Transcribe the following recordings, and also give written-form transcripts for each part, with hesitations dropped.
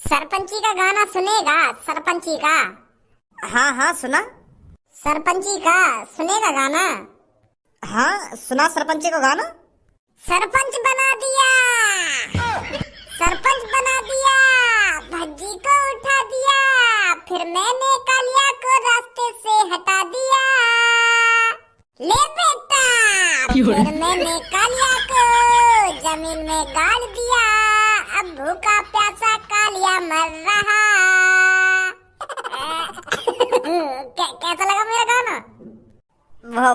सरपंची का गाना सुनेगा? सरपंची का? हाँ हाँ सुना। सरपंची का सुनेगा गाना? हाँ सुना सरपंची का गाना। सरपंच बना दिया, सरपंच बना दिया, भज्जी को उठा दिया, फिर मैंने कालिया को रास्ते से हटा दिया। ले बेटा, फिर मैंने कालिया को जमीन में गाड़ दिया, अब भूखा प्यासा कालिया मर रहा। कैसा लगा मेरा गाना?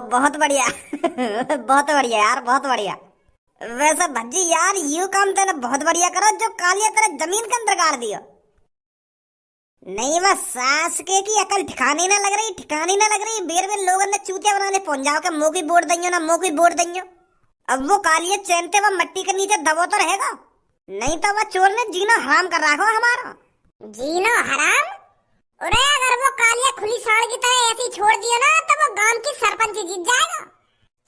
बहुत बढ़िया बहुत बढ़िया यार, बहुत बढ़िया। वैसे भज्जी यार, यू काम तेने बहुत बढ़िया करो जो कालिया तेरे जमीन के अंदर गाड़ दियो। नहीं बस सास के की अकल ठिकानी ना लग रही, ठिकानी ना लग रही। बेर बेर लोगों ने चूतिया बनाने पहुंच जाओ के मुंह की बोर्ड दइयो ना, मुंह की बोर्ड दइयो। अब वो कालिया चैनते वह मट्टी के नीचे दबो तो रहेगा, नहीं तो वह चोर ने जीना हराम कर रखो हमारा। जीनो हराम? अरे अगर वो कालिया खुली साड़ की तरह ऐसे ही छोड़ दिया ना तो वो गांव की सरपंच जीत जाएगा।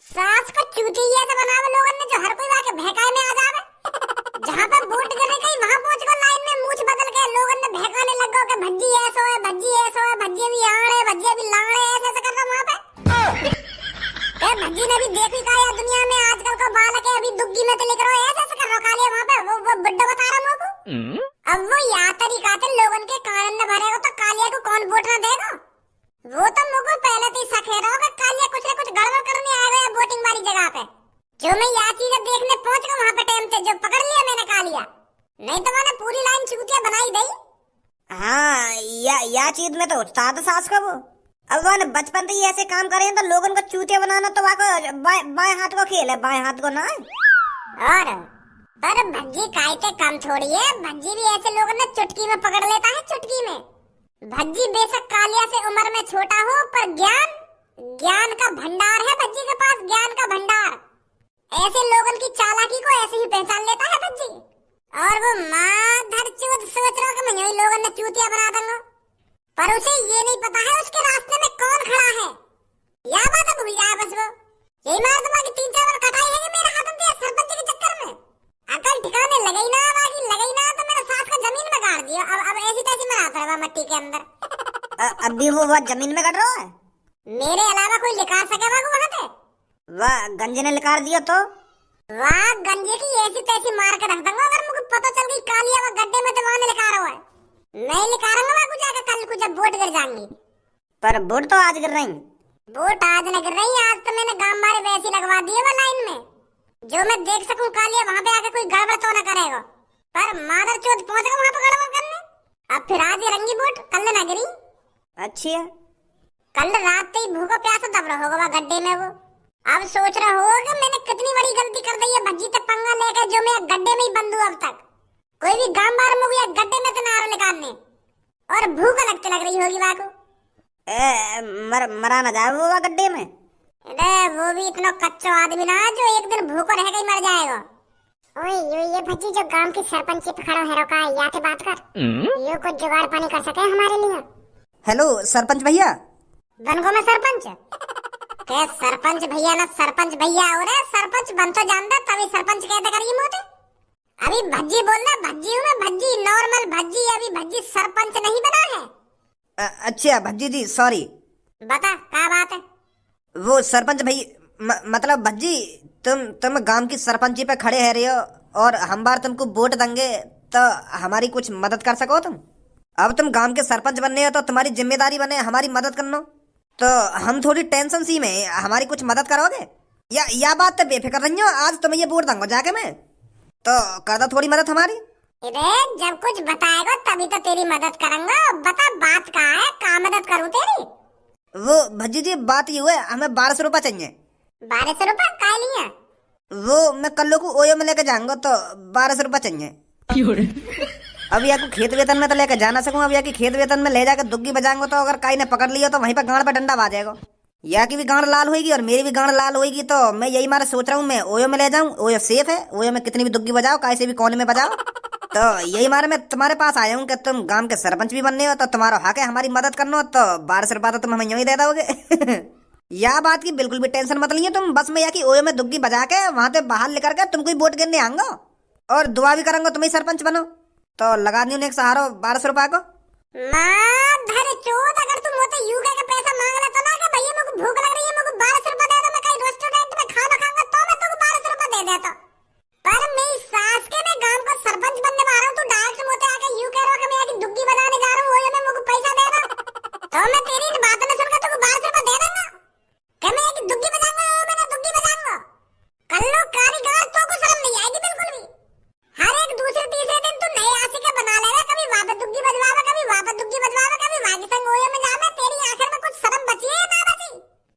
सास को चूती ऐसे बनावे लोगों ने जो हर कोई आके भहकाए में आ जावे। जहाँ पे वोट गिरने गई वहाँ पहुँच गो लाइन में मूछ बदल के लोगों ने भहकाने लग गो कि भज्जी ऐसा है, भज्जी ऐसा है, भज्जी भी आड़े, भज्जी भी लाड़े, ऐसे ऐसे कर रहा वहाँ पे। भज्जी ने भी देखी का यार दुनिया में आजकल को बालक है, अभी दुग्गी में तो लिख रहा है, ऐसे ऐसे कर रहा कालिया वहाँ पे। वो बुड्ढा बता रहा मुझको। अब वो या तरीका से लोगों के कान न भरेगा तो कालिया को कौन वोट न देगा? वो तो मुझको पहले से ही शक है रहा कालिया कुछ न कुछ गड़बड़ करने आएगा या वोटिंग वाली जगह पे। जो मैं या चीज देखने पहुंच गया वहाँ पे टाइम से, जो पकड़ लिया मैंने कालिया, नहीं तो मैंने पूरी लाइन चूतिया बनाई दी। हाँ या चीज में तो उस्ताद सास का वो। अब वो बचपन से ही ऐसे काम करे तो लोगों को चूतिया बनाना तो वाको बाएं हाथ को खेल है, बाएं हाथ को ना। और पर भज्जी कायते कम थोड़ी है, भज्जी भी ऐसे लोगों ने चुटकी में पकड़ लेता है, चुटकी में। भज्जी बेशक कालिया से उम्र में छोटा हो पर ज्ञान का भंडार है भज्जी के पास, ज्ञान का भंडार। ऐसे लोगों की चालाकी को ऐसे ही पहचान लेता है भज्जी। और वो माधर चूत सोच रहा कि मैं यही लोगों ने चूतिया बना दूंगा, पर उसे ये नहीं पता है उसके रास्ते में कौन खड़ा है। यह बात भूल जाए बस वो। यही मार दूंगा कि 3-4 बार कटाई है मेरे हाथ में सरपंच के चक्कर में। अकल ठिकाने लगी ना तो मेरा सास का जमीन में गाड़ दिया। अब ऐसी तैसी मराता है मट्टी के अंदर। अभी वो जमीन में गड़ रहा है। मेरे अलावा कोई लिखा सकेगा वहाँ पे? वह गंजे ने लिखा दिया तो वाह, गंजे की ऐसी तैसी मार के रख दूंगा अगर मुझे पता चल गई कालिया वो गड्ढे में तो वहाँ ने लिखा रहा है। नहीं लिखा रहा वहाँ जाकर कल को जब वोट गिर जाएंगी। पर वोट तो आज गिर रही। वोट आज न गिर रही, आज तो मैंने गांव वाले वैसे लगवा दिए वो लाइन में, जो मैं देख सकूं कालिया वहाँ पे आके कोई गड़बड़ तो न करेगा। पर मादर चौथ पहुँच गया वहाँ पे गड़बड़ करने। अब फिर आज रंगी वोट, कल न गिरी। अच्छी है। कल रात ही भूखा प्यासा दब रहा होगा गड्ढे में वो। अब सोच रहा होगा कि मैंने कितनी बड़ी गलती कर दी है भज्जी तक पंगा लेकर, जो मैं गड्ढे में ही बंद हूँ अब तक। कोई भी गांव बार में या गड्ढे में तो नारो निकालने, और भूख लगती लग रही होगी वाको। मरा न जाए वो गड्ढे में। अरे वो भी इतना कच्चा आदमी ना जो एक दिन भूखा रह गई मर जाएगा। ओए ये भज्जी जो गांव की सरपंच पे खड़ा है रोका, या से बात कर। ये कुछ जुगाड़ पानी कर सके हमारे लिए। हेलो सरपंच भैया। बन गो मैं सरपंच? क्या सरपंच भैया ना सरपंच भैया हो रहे? सरपंच बन तो जानता तभी सरपंच कहते करिए मोटे। अभी भज्जी बोलना, भज्जी हूँ मैं, भज्जी नॉर्मल भज्जी, अभी भज्जी सरपंच नहीं बना है। अच्छा भज्जी जी सॉरी। बता क्या बात है? वो सरपंच भैया मतलब भज्जी तुम गांव की सरपंची पे खड़े है रहे हो और हम बार तुमको वोट देंगे तो हमारी कुछ मदद कर सको तुम। अब तुम गांव के सरपंच बनने हो तो तुम्हारी जिम्मेदारी बने हमारी मदद करना। तो हम थोड़ी टेंशन सी में, हमारी कुछ मदद करोगे? या बात तो बेफिक्र रही हो, आज तुम्हें ये वोट दूंगा जाके मैं, तो कर दो थोड़ी मदद हमारी। जब कुछ बताएगा तभी तो तेरी मदद करूंगा। बता बात का है, क्या मदद करूँ तेरी? वो भज्जी जी बात ये हुआ, हमें 1200 रुपए चाहिए। 1200 रुपए का लिए? वो मैं कल को ओयो में लेके जाऊंगा तो 1200 रुपए चाहिए। अब या को खेत वेतन में तो लेके जाना सकूं, अब या की खेत वेतन में ले जाकर दुग्गी बजाऊंगा तो अगर काई ने पकड़ लिया तो वहीं पर गांड पे डंडा बाजेगा। या की भी गांड लाल होगी और मेरी भी गांड लाल होगी। तो मैं यही मारे सोच रहा हूँ मैं ओयो में ले जाऊं, ओयो सेफ है, ओयो में कितनी भी दुग्गी बजाओ, काय से भी कोने में बजाओ। तो यही मारे मैं तुम्हारे पास आया हूँ कि तुम गांव के सरपंच भी बनने हो तो तुम्हारा हक है हमारी मदद करना। तो 1200 रुपया तो तुम हमें यूं ही दे दोगे। या बात की बिल्कुल भी टेंशन मत लीजिए तुम, बस मैं या की ओयो में दुग्गी बजा के वहां से बाहर लेकर के तुमको ही वोट गिरने आऊंगा और दुआ भी करूंगा तुम ही सरपंच बनो। तो लगा दी उन्हें एक सहारो 1200 रुपया को। माँ धर चोद, अगर तुम होते यूके का पैसा मांग लेता ना कि भैया मेरे को भूख लग रही है, मेरे को 1200 रुपया दे दो, मैं कहीं रेस्टोरेंट में खाना खाऊंगा तो मैं तुमको 1200 रुपया दे देता। पर मेरी सास के मैं गांव का सरपंच बनने वाला हूँ, तू डायरेक्ट मोते आके यूं कह रहा कि मैं आके दुग्गी बजाने जा रहा हूँ, वो मेरे को पैसा दे दो। तो मैं तेरी इन बातों में सुनकर तुमको 1200 रुपया दे दूंगा कि मैं आके दुग्गी बजाऊंगा, मैंने दुग्गी बजाऊंगा। कल लो कारीगर तो को शर्म नहीं आएगी बिल्कुल भी। हर एक दूसरे तीसरे दिन तू नए आशिक बना ले रहा, कभी वहां पे दुग्गी बजवावे, कभी वहां पे दुग्गी बजवावे, कभी वहां के संग ओयो में जावे। तेरी आखिर में कुछ शर्म बची है ना बची?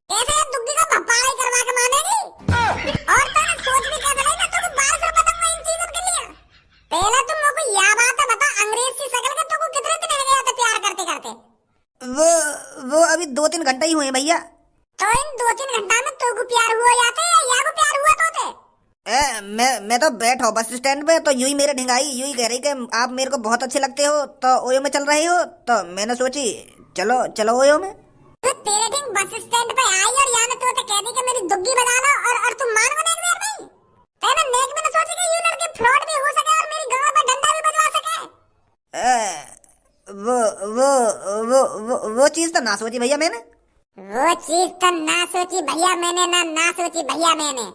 कैसे ये दुग्गी का भप्पाड़ा ही करवा के मानेगी? और तूने सोच भी कैसे ली मैं तुमको 1200 रुपया दूंगा इन चीजों के लिए? पहले तुम मेरे को यह बात बता, अंग्रेज सी शकल का तुमको कितने दिन हो गए थे प्यार करते करते? वो अभी 2-3 घंटा ही हुए भैया। तो इन 2-3 घंटा में तुमको प्यार हुआ जाते या को प्यार हुआ तो थे? मैं तो बैठा बस स्टैंड पे, तो यूं ही मेरे ढिंगाई यूं ही कह रही कि आप मेरे को बहुत अच्छे लगते हो, तो ओयो में चल रहे हो, तो मैंने सोची चलो चलो ओयो में। तो तेरे ढिंग बस स्टैंड पे आई और यहाँ तो कह दी कि मेरी दुग्गी बजा लो, और तुम मान को नेक देर नहीं? तेरे नेक में सोची कि यूं लड़के फ्रॉड भी हो सके और मेरी गांव पे डंडा भी बजवा सके। वो चीज तो ना सोची भैया मैंने। वो चीज तो ना सोची भैया मैंने, ना सोची भैया मैंने।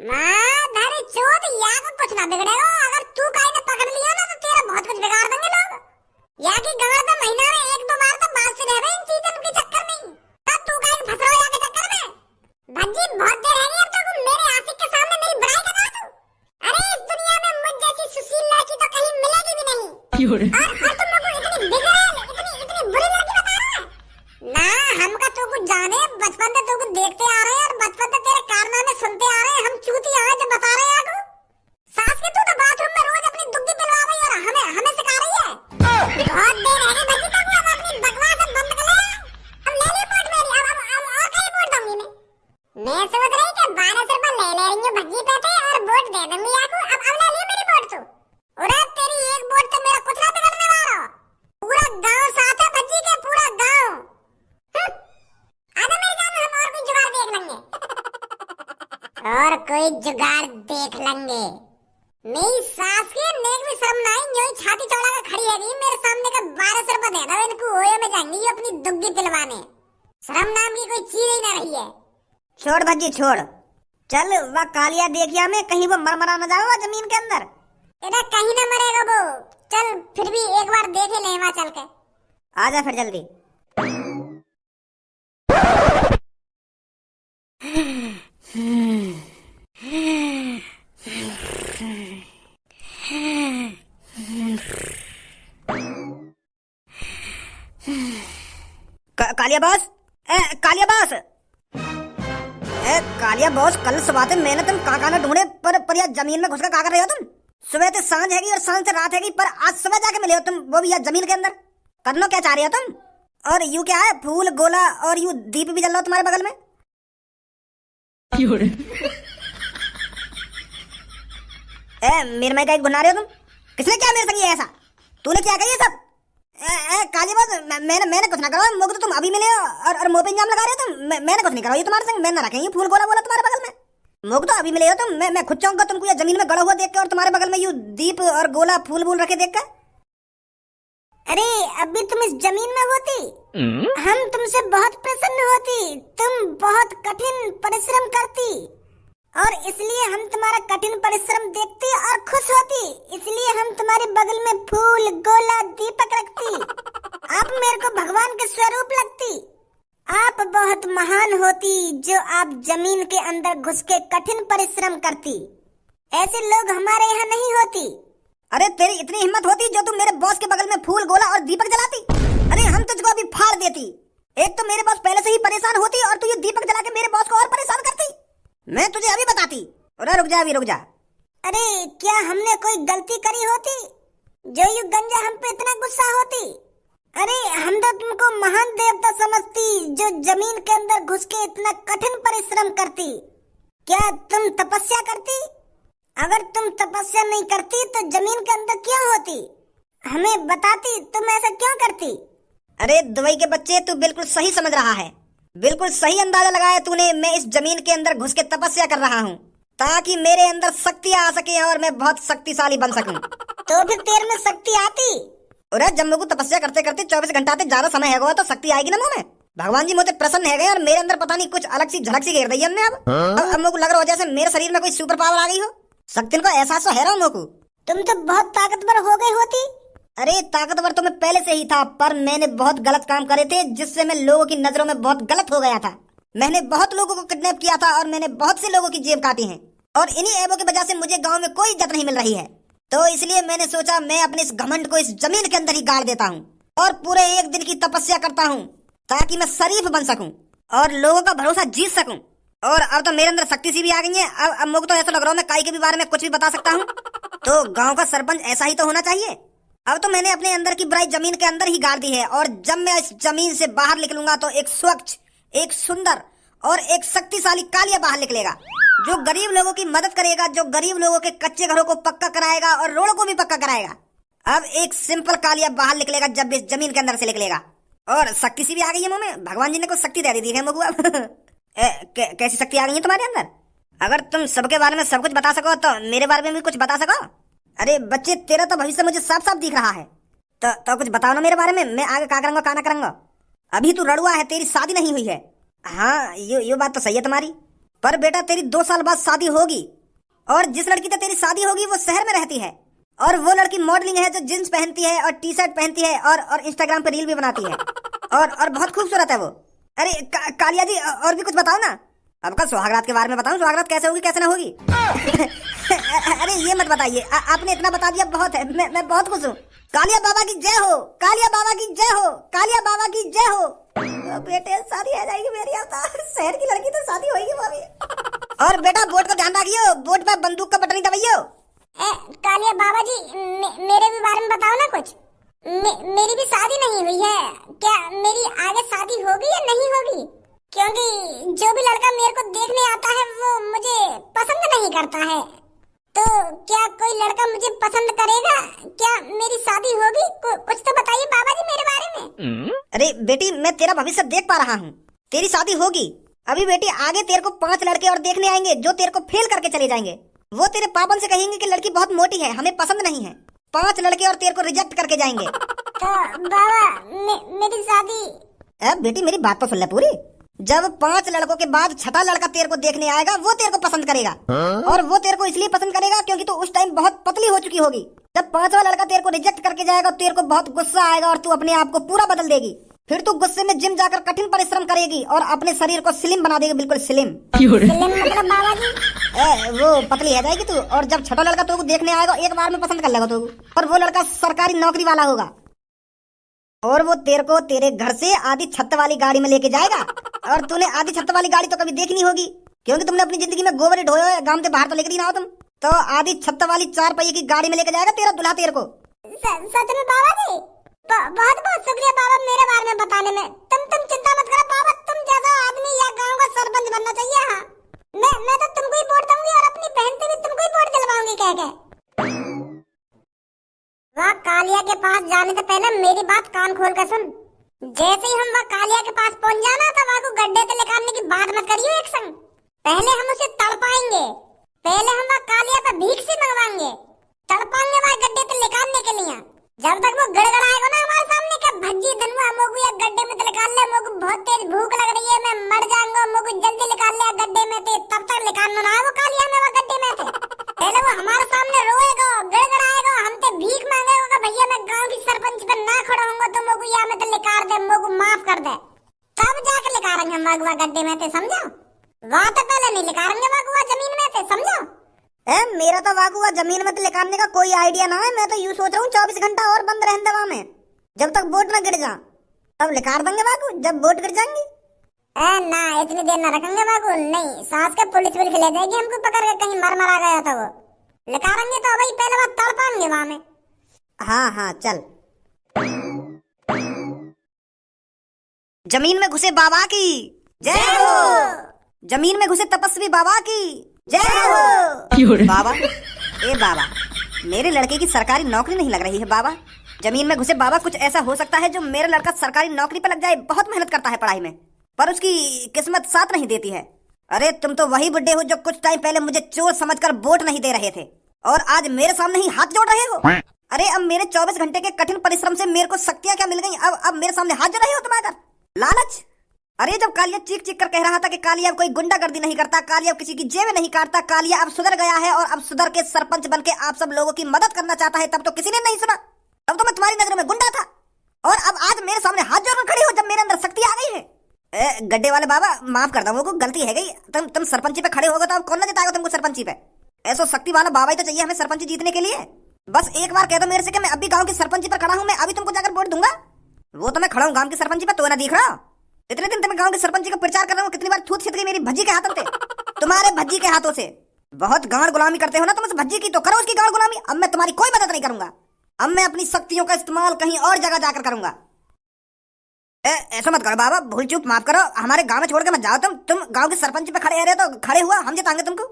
माँ धरी चोद, या को कुछ ना बिगड़ेगा, अगर तू कहीं ने पकड़ लिया ना तो तेरा बहुत कुछ बिगाड़ देंगे लोग। या की गांव में महीना में 1-2 बार तो बात से रह इन चीजों के चक्कर में, तब तू कहीं फंस रहा है के चक्कर में। भज्जी बहुत देर है अब तक मेरे आशिक के सामने मेरी बड़ाई कर रहा तू। अरे इस दुनिया में मुझ जैसी सुशील लड़की तो कहीं मिलेगी भी नहीं। और तुम लोग इतनी बिगड़ैल, इतनी बुरी लड़की बता रहा है ना? हम का तू कुछ जाने, बचपन से तू कुछ देखते आ रहे हैं और बचपन से तेरे कारनामे सुनते आ रहे हैं, हम चूती आए जो बता रहे हैं आपको। सास के तू तो बाथरूम में रोज अपनी दुग्गी पिलवा रही है और हमें सिखा रही है। बहुत देर है भज्जी तक, अब अपनी बकवास बंद कर ले। अब ले ली रिपोर्ट मेरी, अब और कई रिपोर्ट दूंगी मैं सोच रही कि 1200 रुपया ले रही हूँ भज्जी पे थे और वोट दे दूंगी आपको। अब ले ली मेरी वोट तू। अरे तेरी एक वोट तो मेरा कुछ ना बिगड़ने वाला, पूरा गांव साथ है भज्जी के, पूरा गांव। आधा मेरी जान, हम और कोई जुगाड़ देख लेंगे, और कोई जुगाड़ देख लेंगे। मेरी सास की नेक भी शर्म नहीं, यूं ही छाती चौड़ा कर खड़ी है मेरे सामने का 1200 रुपया दे दो इनको, ओयो में जाएंगी ये अपनी दुग्गी पिलवाने। शर्म नाम की कोई चीज ही ना रही है। छोड़ भज्जी छोड़, चल वह कालिया देखिया में कहीं वो मरमरा न जाओ जमीन के अंदर। इधर कहीं ना मरेगा वो, चल फिर भी एक बार देख ही ले वहां चल के। आजा फिर जल्दी। Kalia boss, Kalia boss, Kalia boss, कल सुबह से मैंने तुम कहाँ ढूंढे, पर यार जमीन में घुसकर क्या कर रहे हो तुम? सुबह से सांझ हैगी और सांझ से रात हैगी, पर आज सुबह जाके मिले हो तुम, वो भी यार जमीन के अंदर। करना क्या चाह रहे हो तुम? और यू क्या है, फूल गोला और यू दीप भी जल रहा हो तुम्हारे बगल में। मेरे में क्या गुना रहे हो तुम? किसने क्या मेरे संग ऐसा? तूने क्या कही सब? काली बात, मैंने कुछ ना करा, मुझे तो तुम अभी मिले हो और मुंह पे इंजाम लगा रहे हो तुम। मैंने कुछ नहीं करा, ये तुम्हारे संग मैंने रखे ये फूल गोला बोला तुम्हारे बगल में। मुझे तो अभी मिले हो तुम, मैं खुद चाहूंगा तुमको ये जमीन में गड़ा हुआ देख के और तुम्हारे बगल में यू दीप और गोला फूल वूल रखे देख कर। अरे अभी तुम इस जमीन में होती, हम तुमसे बहुत प्रसन्न होती, तुम बहुत कठिन परिश्रम करती और इसलिए हम तुम्हारा कठिन परिश्रम देखती और खुश होती, इसलिए हम तुम्हारे बगल में फूल गोला दीपक रखती। आप मेरे को भगवान के स्वरूप लगती। आप बहुत महान होती जो आप जमीन के अंदर घुस के कठिन परिश्रम करती। ऐसे लोग हमारे यहाँ नहीं होती। अरे तेरी इतनी हिम्मत होती जो तुम मेरे बॉस के बगल में फूल गोला और दीपक जलाती? अरे हम तुझको अभी फाड़ देती। एक तो मेरे बॉस पहले से ही परेशान होती और तू ये दीपक जला के मेरे बॉस को और परेशान करती। मैं तुझे अभी बताती। अरे रुक जा, अभी रुक जा। अरे क्या हमने कोई गलती करी होती जो ये गंजा हम पे इतना गुस्सा होती? अरे हम तो तुमको महान देवता समझती जो जमीन के अंदर घुस के इतना कठिन परिश्रम करती। क्या तुम तपस्या करती? अगर तुम तपस्या नहीं करती तो जमीन के अंदर क्यों होती? हमें बताती, तुम ऐसा क्यों करती? अरे दुबई के बच्चे, तू बिल्कुल सही समझ रहा है, बिल्कुल सही अंदाजा लगाया तूने। मैं इस जमीन के अंदर घुस के तपस्या कर रहा हूँ ताकि मेरे अंदर शक्ति आ सके और मैं बहुत शक्तिशाली बन सकूं। तो फिर तेरे में शक्ति आती? अरे जब मेरे को तपस्या करते करते 24 घंटा से ज्यादा समय है तो शक्ति आएगी ना मुंह में। भगवान जी मुझे प्रसन्न है गए और मेरे अंदर पता नहीं कुछ अलग सी झलक सी घेर दी हमने। अब मेरे को लग रहा हो जैसे मेरे शरीर में कोई सुपर पावर आ गई हो। शक्ति को एहसास तो है रहा मेरे को। तुम तो बहुत ताकतवर हो गई होती। अरे ताकतवर तो मैं पहले से ही था, पर मैंने बहुत गलत काम करे थे जिससे मैं लोगों की नजरों में बहुत गलत हो गया था। मैंने बहुत लोगों को किडनैप किया था और मैंने बहुत से लोगों की जेब काटी है और इन्हीं ऐबों की वजह से मुझे गांव में कोई इज्जत नहीं मिल रही है। तो इसलिए मैंने सोचा मैं अपने इस घमंड को इस जमीन के अंदर ही गाड़ देता हूँ और पूरे 1 दिन की तपस्या करता हूँ ताकि मैं शरीफ बन सकूं और लोगों का भरोसा जीत सकूं। और अब तो मेरे अंदर शक्ति सी भी आ गई है। अब मुझे तो ऐसा लग रहा है मैं काई के भी बारे में कुछ भी बता सकता हूँ। तो गांव का सरपंच ऐसा ही तो होना चाहिए। अब तो मैंने अपने अंदर की बुराई जमीन के अंदर ही गाड़ दी है और जब मैं इस जमीन से बाहर निकलूंगा तो एक स्वच्छ, एक सुंदर और एक शक्तिशाली कालिया बाहर निकलेगा जो गरीब लोगों की मदद करेगा, जो गरीब लोगों के कच्चे घरों को पक्का कराएगा और रोडों को भी पक्का कराएगा। अब एक सिंपल कालिया बाहर निकलेगा जब इस जमीन के अंदर से निकलेगा। और शक्ति सी भी आ गई है मुंह में। भगवान जी ने कुछ शक्ति दे दी है मुझको। कैसी शक्ति आ गई है तुम्हारे अंदर? अगर तुम सबके बारे में सब कुछ बता सको तो मेरे बारे में भी कुछ बता सको। अरे बच्चे तेरा तो भविष्य मुझे साफ साफ दिख रहा है। तो कुछ बताओ ना मेरे बारे में, मैं आगे क्या करूंगा क्या ना करूंगा। अभी तू रड़ुआ है, तेरी शादी नहीं हुई है। हाँ ये बात तो सही है तुम्हारी, पर बेटा तेरी 2 साल बाद शादी होगी और जिस लड़की से तेरी शादी होगी वो शहर में रहती है और वो लड़की मॉडलिंग है जो जींस पहनती है और टी शर्ट पहनती है और इंस्टाग्राम पे रील भी बनाती है और बहुत खूबसूरत है वो। अरे कालिया जी और भी कुछ बताओ ना। अब कल सुहागरात के बारे में बताऊं, सुहागरात कैसे होगी कैसे ना होगी। अरे ये मत बताइए, आपने इतना बता दिया बहुत है। मैं बहुत खुश हूँ। कालिया बाबा की जय हो, कालिया बाबा की जय हो, कालिया बाबा की जय हो। तो बेटे शादी आ जाएगी मेरी। अब तो शहर की लड़की तो शादी होगी भाभी। और बेटा बोट का ध्यान रखियो, बोट पे बंदूक का बटन नहीं दबाइयो। कालिया बाबा जी मेरे भी बारे में बताओ ना कुछ। मेरी भी शादी नहीं हुई है, क्या मेरी आगे शादी होगी या नहीं होगी? क्योंकि जो भी लड़का मेरे को देखने आता है वो मुझे पसंद नहीं करता है। तो क्या कोई लड़का मुझे पसंद करेगा? क्या मेरी शादी होगी? कुछ तो बताइए बाबा जी मेरे बारे में। अरे बेटी मैं तेरा भविष्य देख पा रहा हूँ, तेरी शादी होगी। अभी बेटी आगे तेरे को 5 लड़के और देखने आएंगे जो तेरे को फेल करके चले जाएंगे। वो तेरे पापन से कहेंगे कि लड़की बहुत मोटी है, हमें पसंद नहीं है। 5 लड़के और तेरे को रिजेक्ट करके जाएंगे। तो बाबा मेरी शादी। अब बेटी मेरी बात तो सुन ले पूरी। जब 5 लड़कों के बाद 6ठा लड़का तेरे को देखने आएगा वो तेरे को पसंद करेगा। और वो तेरे को इसलिए पसंद करेगा क्योंकि तू उस टाइम बहुत पतली हो चुकी होगी। जब 5वां लड़का तेरे को रिजेक्ट करके जाएगा तेरे को बहुत गुस्सा आएगा और तू अपने आप को पूरा बदल देगी। फिर तू गुस्से में जिम जाकर कठिन परिश्रम करेगी और अपने शरीर को स्लिम बना देगी, बिल्कुल स्लिम। मतलब बाबा जी वो पतली हो जाएगी तू। और जब 6ठा लड़का तू देखने आएगा एक बार में पसंद कर लेगा तू। और वो लड़का सरकारी नौकरी वाला होगा और वो तेरे को तेरे घर से आधी छत वाली गाड़ी में लेके जाएगा। और तूने आधी छत वाली गाड़ी तो कभी देखनी होगी क्योंकि तुमने अपनी जिंदगी में गोबर ढोया है, गांव से बाहर तो लेकर ही ना हो तुम। तो आधी छत वाली 4 पहिए की गाड़ी में लेके जाएगा तेरा दूल्हा तेरे को। सच में बाबा जी? बहुत बहुत शुक्रिया बाबा मेरे बारे में बताने में। तुम चिंता मत करो बाबा, तुम जैसा आदमी या गांव का सरपंच बनना चाहिए। हाँ मैं तो तुमको ही वोट दूंगी और अपनी बहन से भी तुमको ही वोट दिलवाऊंगी कह के। वहाँ कालिया के पास जाने से पहले मेरी बात कान खोल कर सुन। जैसे ही हम वहाँ कालिया के पास पहुँच जाना तो वहाँ को गड्ढे से निकालने की बात मत करियो एक संग। पहले हम उसे तड़पाएंगे, पहले हम वहाँ कालिया पे भीख से मंगवाएंगे, तड़पाएंगे वहाँ गड्ढे से निकालने के लिए। जब तक वो गड़गड़ाएगा ना हमारे सामने क्या भज्जी धनुआ मोगू या गड्ढे में निकाल ले, मोगू बहुत तेज भूख लग रही है, मैं मर जाऊंगा, मोगू जल्दी निकाल ले गड्ढे में से। तब तक निकालना ना है वो कालिया में वो गड्ढे में से। पहले वो हमारे सामने रोएगा, गड़गड़ाएगा, हमसे भीख मांगेगा, भैया मैं गांव की सरपंच पे ना खड़ा होऊंगा तो मोगू या मैं तो निकाल दे, मोगू माफ कर दे। तब जाकर निकालेंगे हम वागुआ गड्ढे में से, समझो? वहाँ तो पहले नहीं निकालेंगे वागुआ जमीन में से, समझो? मेरा तो वागुआ जमीन में निकालने का कोई आइडिया ना है। मैं तो यूं सोच रहा हूँ 24 घंटा और बंद रहने दवा में, जब तक बोट न गिर जा तब निकाल देंगे वागु। जब बोट गिर जाएंगी ना इतनी देर ना रखेंगे वागु। नहीं सास के पुलिस ले जाएगी हमको पकड़ के, कहीं मर मरा गया था वो। निकालेंगे तो वही पहले बात तड़पाएंगे वहाँ में। हाँ चल। जमीन में घुसे बाबा की जय हो, जमीन में घुसे तपस्वी बाबा की जय हो। बाबा ए बाबा, मेरे लड़के की सरकारी नौकरी नहीं लग रही है बाबा। जमीन में घुसे बाबा, कुछ ऐसा हो सकता है जो मेरा लड़का सरकारी नौकरी पे लग जाए। बहुत मेहनत करता है पढ़ाई में पर उसकी किस्मत साथ नहीं देती है। अरे तुम तो वही बुड्ढे हो जो कुछ टाइम पहले मुझे चोर समझकर वोट नहीं दे रहे थे और आज मेरे सामने ही हाथ जोड़ रहे हो। अरे अब मेरे 24 घंटे के कठिन परिश्रम से मेरे को शक्तियां क्या मिल गई? अब मेरे सामने हाथ जो रही हो तुम आकर लालच। अरे जब कालिया चीख चीख कर कह रहा था कि कालिया अब कोई गुंडागर्दी नहीं करता, कालिया अब किसी की जेब नहीं काटता, कालिया अब सुधर गया है और अब सुधर के सरपंच बन के आप सब लोगों की मदद करना चाहता है, तब तो किसी ने नहीं सुना। तब तो मैं तुम्हारी नजरों में गुंडा था और अब आज मेरे सामने हाथ जोड़कर खड़ी हो जब मेरे अंदर शक्ति आ गई है। गड्ढे वाले बाबा माफ कर दो, वो गलती है गई। तुम सरपंची पे खड़े होगे तो अब कौन ना जिताएगा तुमको सरपंची पे? ऐसा शक्ति वाला बाबा ही तो चाहिए हमें सरपंची जीतने के लिए। बस एक बार कह दो मेरे से कि मैं अभी गांव की सरपंची पर खड़ा हूं, मैं अभी तुमको जाकर वोट दूंगा। वो तो मैं खड़ा हूं गांव की सरपंची पर, तो ना दिख रहा। इतने दिन तुम्हें गांव की सरपंची का प्रचार कर रहा हूं, कितनी बार थूत छिट गई मेरी भज्जी के हाथों से, तुम्हारे भज्जी के हाथों से। बहुत गांड गुलामी करते हो ना तुम उस भज्जी की, तो करो उसकी गांड गुलामी। अब मैं तुम्हारी कोई मदद नहीं करूंगा, अब मैं अपनी शक्तियों का इस्तेमाल कहीं और जगह जाकर करूंगा। ऐसा मत करो बाबा, भूल चूक माफ करो, हमारे गांव में छोड़ के मत जाओ। तुम गांव के सरपंच पे खड़े रहे तो खड़े हुआ, हम जिताएंगे तुमको,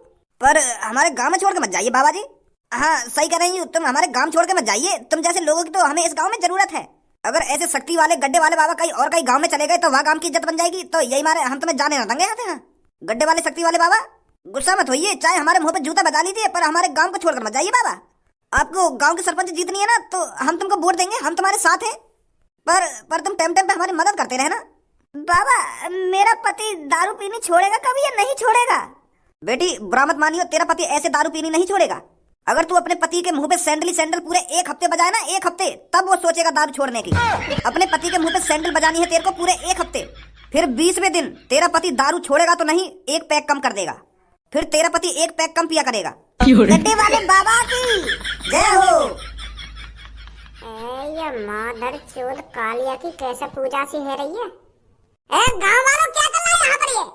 पर हमारे गांव में छोड़ के मत जाइए बाबा जी। हाँ सही कह रही हूँ, तुम हमारे गांव छोड़ के मत जाइए। तुम जैसे लोगों की तो हमें इस गांव में जरूरत है। अगर ऐसे शक्ति वाले गड्ढे वाले बाबा कहीं गांव में चले गए तो वहाँ गांव की इज्जत बन जाएगी। तो यही मारे हम तुम्हें जाने ना देंगे यहाँ से। गड्ढे वाले शक्ति वाले बाबा गुस्सा मत होइए, चाहे हमारे मुंह पे जूता बजा लीजिए, पर हमारे गांव को छोड़कर मत जाइए बाबा। आपको गांव की सरपंच जीतनी है ना, तो हम तुमको वोट देंगे, हम तुम्हारे साथ हैं, पर तुम टाइम टाइम पे हमारी मदद करते रहना। बाबा मेरा पति दारू पीनी छोड़ेगा कभी या नहीं छोड़ेगा? बेटी बुरा मत मानियो, तेरा पति ऐसे दारू पीनी नहीं छोड़ेगा। अगर तू अपने पति के मुंह पे सैंडल पूरे 1 हफ्ते बजाए ना, 1 हफ्ते, तब वो सोचेगा दारू छोड़ने की। अपने पति के मुंह पे सैंडल बजानी है तेरे को पूरे 1 हफ्ते, फिर 20वें दिन तेरा पति दारू छोड़ेगा तो नहीं, 1 पैक कम कर देगा, फिर तेरा पति 1 पैक कम पिया करेगा। गड्ढे वाले बाबा की जय हो। ये मादर चोद कालिया की कैसे पूजा सी है रही है। गाँव वालों क्या कर रहा है यहाँ पर ये?